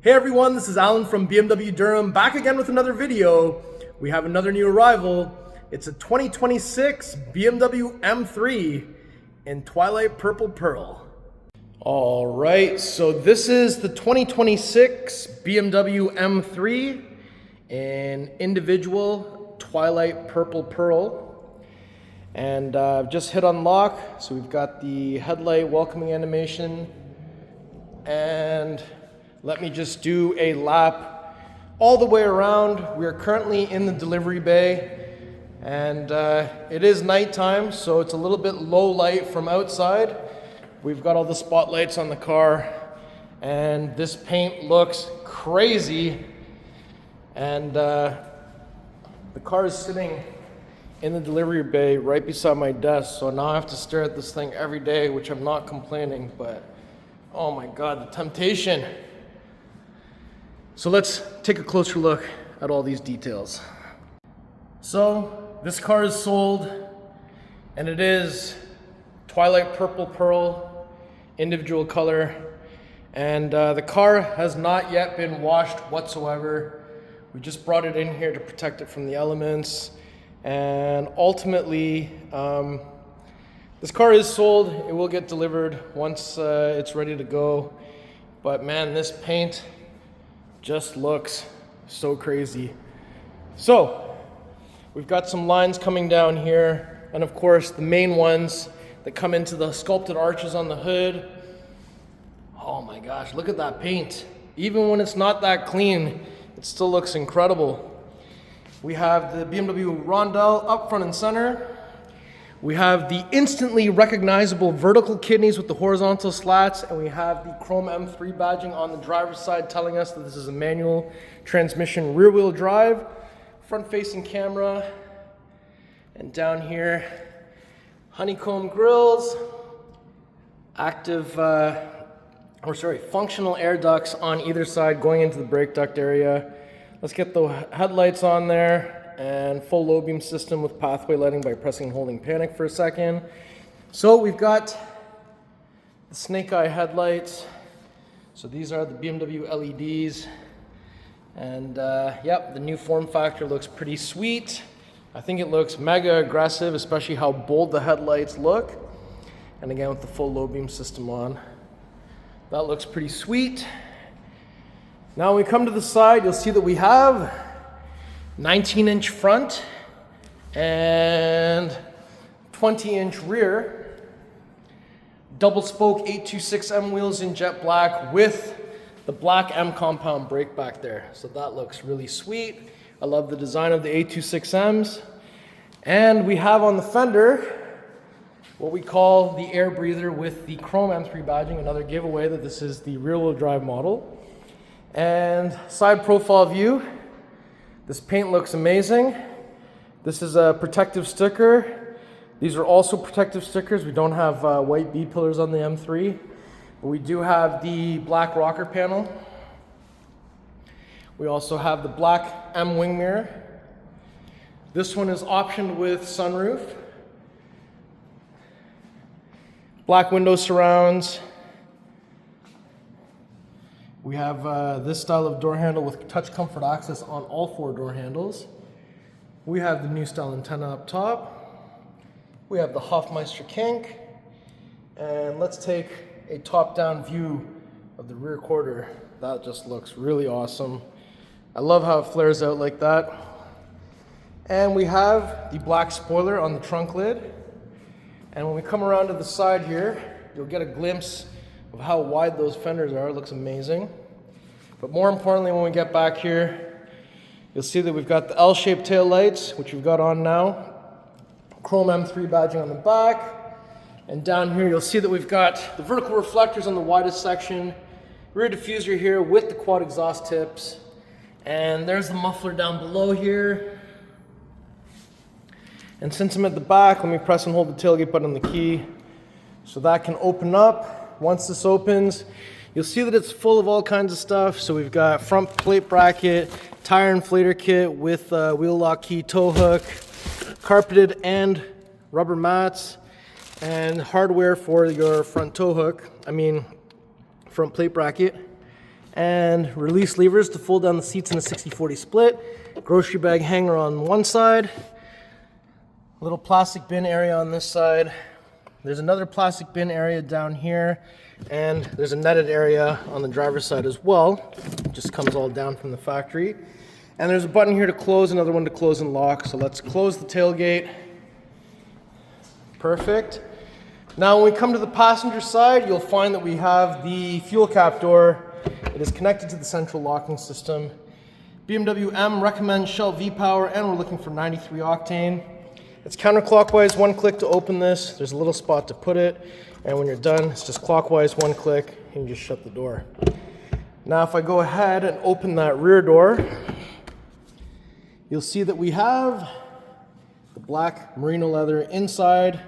Hey everyone, this is Alan from BMW Durham, back again with another video. We have another new arrival. It's a 2026 BMW M3 in Twilight Purple Pearl. All right, so this is the 2026 BMW M3 in Individual Twilight Purple Pearl. And I've just hit unlock, so we've got the headlight welcoming animation. And let me just do a lap all the way around. We are currently in the delivery bay, and it is nighttime, so it's a little bit low light from outside. We've got all the spotlights on the car, and this paint looks crazy. And the car is sitting in the delivery bay right beside my desk, so now I have to stare at this thing every day, which I'm not complaining, but oh my God, the temptation. So let's take a closer look at all these details. So this car is sold, and it is Twilight Purple Pearl, individual color, and the car has not yet been washed whatsoever. We just brought it in here to protect it from the elements, and ultimately this car is sold. It will get delivered once it's ready to go, but man, this paint just looks so crazy. So we've got some lines coming down here, and of course the main ones that come into the sculpted arches on the hood. Oh my gosh, look at that paint. Even when it's not that clean, it still looks incredible. We have the BMW Rondelle up front and center. We have the instantly recognizable vertical kidneys with the horizontal slats, and we have the chrome M3 badging on the driver's side telling us that this is a manual transmission rear-wheel drive, front-facing camera, and down here, honeycomb grills, functional air ducts on either side going into the brake duct area. Let's get the headlights on there, and full low beam system with pathway lighting by pressing and holding panic for a second. So we've got the snake eye headlights. So these are the BMW LEDs. And yep, the new form factor looks pretty sweet. I think it looks mega aggressive, especially how bold the headlights look. And again, with the full low beam system on. That looks pretty sweet. Now when we come to the side, you'll see that we have 19-inch front and 20-inch rear. Double spoke 826M wheels in jet black with the black M compound brake back there. So that looks really sweet. I love the design of the 826Ms. And we have on the fender what we call the air breather with the chrome M3 badging, another giveaway that this is the rear-wheel drive model. And side profile view. This paint looks amazing. This is a protective sticker. These are also protective stickers. We don't have white B pillars on the M3, but we do have the black rocker panel. We also have the black M wing mirror. This one is optioned with sunroof. Black window surrounds. We have this style of door handle with touch comfort access on all four door handles. We have the new style antenna up top. We have the Hofmeister kink. And let's take a top-down view of the rear quarter. That just looks really awesome. I love how it flares out like that. And we have the black spoiler on the trunk lid. And when we come around to the side here, you'll get a glimpse of how wide those fenders are. It looks amazing. But more importantly, when we get back here, you'll see that we've got the L-shaped tail lights, which we've got on now. Chrome M3 badging on the back. And down here, you'll see that we've got the vertical reflectors on the widest section. Rear diffuser here with the quad exhaust tips. And there's the muffler down below here. And since I'm at the back, let me press and hold the tailgate button on the key so that can open up. Once this opens, you'll see that it's full of all kinds of stuff. So we've got front plate bracket, tire inflator kit with wheel lock key tow hook, carpeted and rubber mats, and hardware for your front tow hook, front plate bracket. and release levers to fold down the seats in a 60-40 split. Grocery bag hanger on one side. Little plastic bin area on this side. There's another plastic bin area down here, and there's a netted area on the driver's side as well. It just comes all down from the factory. And there's a button here to close, another one to close and lock. So let's close the tailgate. Perfect. Now when we come to the passenger side, you'll find that we have the fuel cap door. It is connected to the central locking system. BMW M recommends Shell V-Power, and we're looking for 93 octane. It's counterclockwise, one click to open this. There's a little spot to put it, and when you're done, it's just clockwise, one click, and you just shut the door. Now if I go ahead and open that rear door, you'll see that we have the black merino leather inside,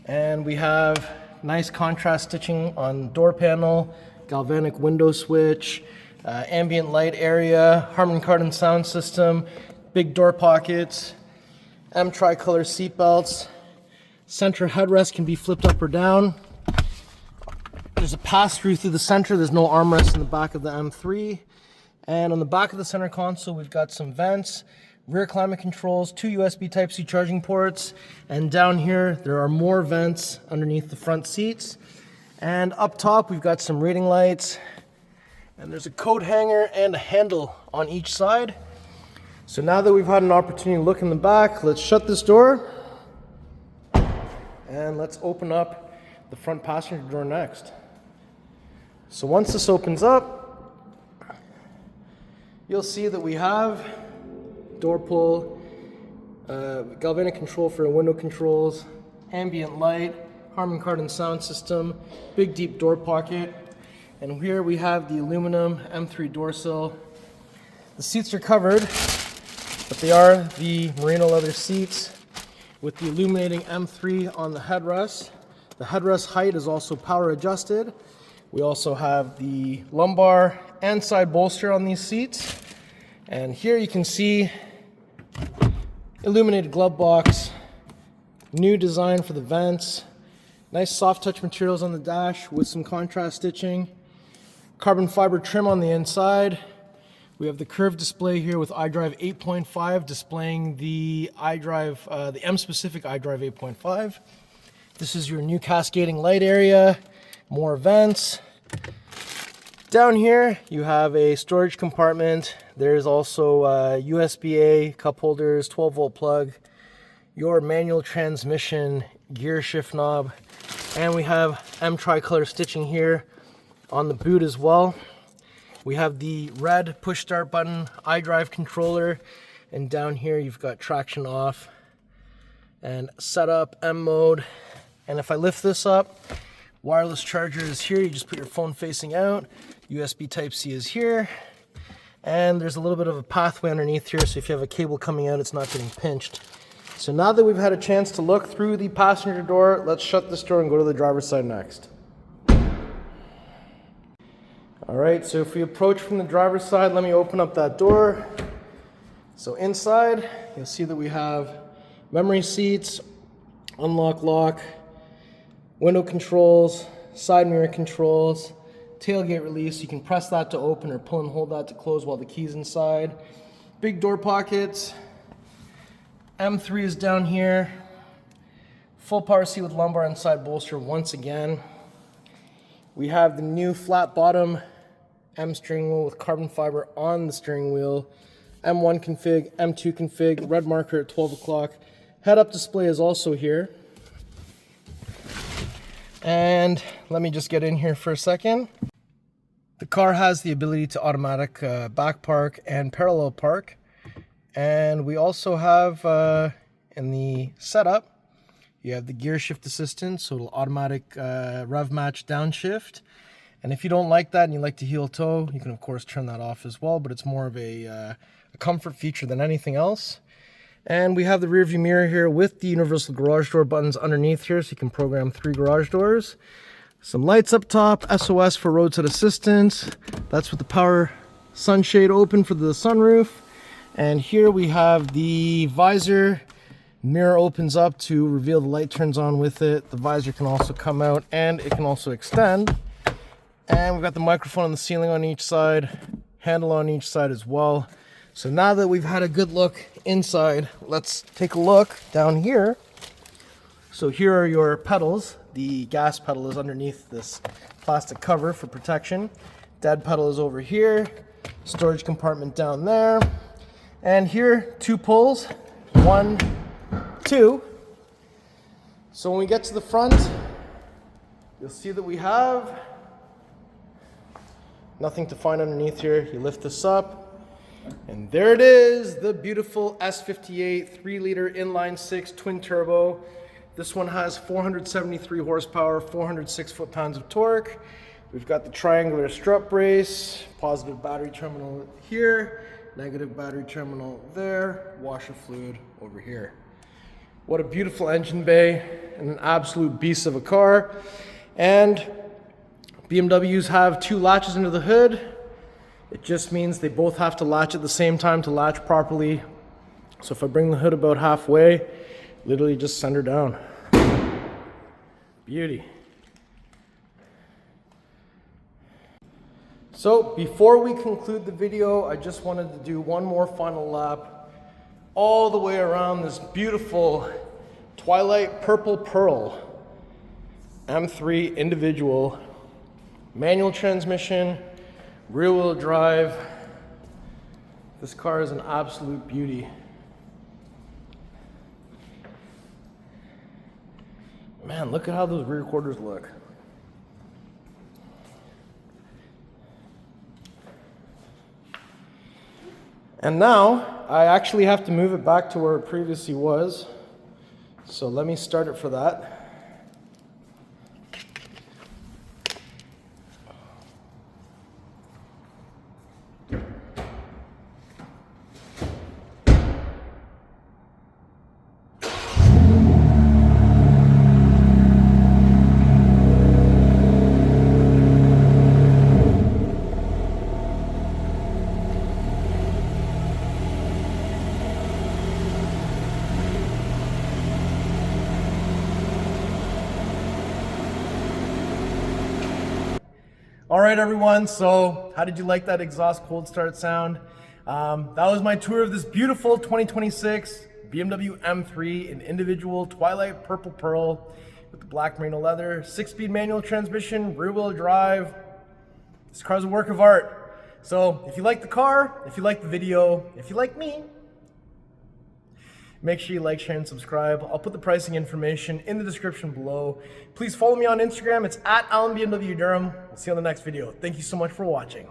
and we have nice contrast stitching on door panel, galvanic window switch, ambient light area, Harman Kardon sound system, big door pockets, M tricolor seat belts. Center headrest can be flipped up or down. There's a pass-through through the center. There's no armrest in the back of the M3. And on the back of the center console, we've got some vents, rear climate controls, 2 USB Type-C charging ports, and down here there are more vents underneath the front seats. And up top we've got some reading lights, and there's a coat hanger and a handle on each side. So now that we've had an opportunity to look in the back, let's shut this door and let's open up the front passenger door next. So once this opens up, you'll see that we have door pull, galvanic control for window controls, ambient light, Harman Kardon sound system, big deep door pocket, and here we have the aluminum M3 door sill. The seats are covered, but they are the merino leather seats with the illuminating M3 on the headrest. The headrest height is also power adjusted. We also have the lumbar and side bolster on these seats. And here you can see illuminated glove box, new design for the vents, nice soft touch materials on the dash with some contrast stitching, carbon fiber trim on the inside. We have the curved display here with iDrive 8.5 displaying the iDrive, the M-specific iDrive 8.5. This is your new cascading light area, more vents. Down here you have a storage compartment. There's also USB-A cup holders, 12-volt plug, your manual transmission gear shift knob, and we have M tricolor stitching here on the boot as well. We have the red push start button, iDrive controller, and down here you've got traction off and setup, M mode. And if I lift this up, wireless charger is here. You just put your phone facing out. USB Type-C is here. And there's a little bit of a pathway underneath here, so if you have a cable coming out, it's not getting pinched. So now that we've had a chance to look through the passenger door, let's shut this door and go to the driver's side next. All right, so if we approach from the driver's side, let me open up that door. So inside, you'll see that we have memory seats, unlock lock, window controls, side mirror controls, tailgate release. You can press that to open or pull and hold that to close while the key's inside. Big door pockets. M3 is down here. Full power seat with lumbar and side bolster once again. We have the new flat bottom M steering wheel with carbon fiber on the steering wheel. M1 config, M2 config, red marker at 12 o'clock. Head-up display is also here. And let me just get in here for a second. The car has the ability to automatic back park and parallel park. And we also have in the setup, you have the gear shift assistant, so it'll automatic rev match downshift. And if you don't like that and you like to heel toe, you can of course turn that off as well, but it's more of a comfort feature than anything else. And we have the rear view mirror here with the universal garage door buttons underneath here, so you can program 3 garage doors. Some lights up top, SOS for roadside assistance. That's with the power sunshade open for the sunroof. And here we have the visor. Mirror opens up to reveal the light turns on with it. The visor can also come out and it can also extend. And we've got the microphone on the ceiling on each side, handle on each side as well. So now that we've had a good look inside, let's take a look down here. So here are your pedals. The gas pedal is underneath this plastic cover for protection. Dead pedal is over here. Storage compartment down there. And here, 2 pulls. 1, 2. So when we get to the front, you'll see that we have nothing to find underneath here. You lift this up. And there it is, the beautiful S58 3-liter inline-6 twin turbo. This one has 473 horsepower, 406 foot-pounds of torque. We've got the triangular strut brace, positive battery terminal here, negative battery terminal there, washer fluid over here. What a beautiful engine bay and an absolute beast of a car. And BMWs have 2 latches under the hood. It just means they both have to latch at the same time to latch properly. So if I bring the hood about halfway, literally just send her down. Beauty. So before we conclude the video, I just wanted to do one more final lap all the way around this beautiful Twilight Purple Pearl M3 individual manual transmission, rear-wheel drive. This car is an absolute beauty. Man, look at how those rear quarters look. And now, I actually have to move it back to where it previously was. So let me start it for that. All right, everyone, so how did you like that exhaust cold start sound? That was my tour of this beautiful 2026 BMW M3 in individual Twilight Purple Pearl with the Black Merino leather, 6-speed manual transmission, rear-wheel drive. This car's a work of art. So if you like the car, if you like the video, if you like me, make sure you like, share, and subscribe. I'll put the pricing information in the description below. Please follow me on Instagram. It's @AlanBMW Durham. We'll see you on the next video. Thank you so much for watching.